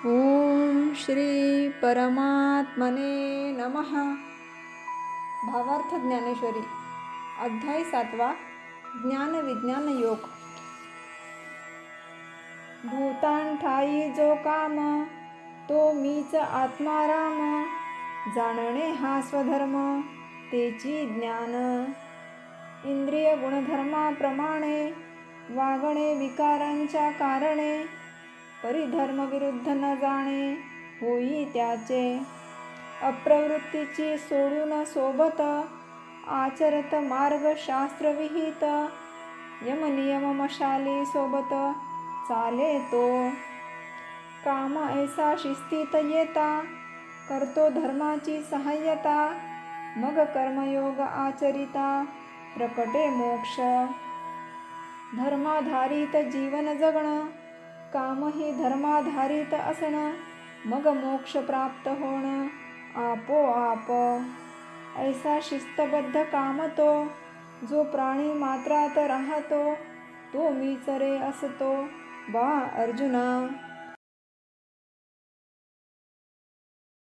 ओम श्री परमात्मने नमः. भावार्थ ज्ञानेश्वरी अध्याय 7. ज्ञान विज्ञान योग. भूतांठाई जो काम तो मीच आत्माराम, जाणणे हा स्वधर्म तेची ज्ञान. इंद्रिय गुणधर्माप्रमाणे वागणे विकारांच्या कारणे, परिधर्म विरुद्ध न जाणे होई त्याचे. अप्रवृत्तीची सोडून सोबत आचरत मार्ग शास्त्र विहित, यमनियम मशाली सोबत चाले तो. काम ऐसा शिस्तीत येता, करतो धर्माची सहाय्यता, मग कर्मयोग आचरिता प्रकटे मोक्ष. धर्माधारित जीवन जगणं, कामही धर्माधारित असणं, मग मोक्ष प्राप्त होणं आपोआप. ऐसा शिस्तबद्ध काम तो, जो प्राणी मात्रात राहतो तो मीच रे असतो बा अर्जुना.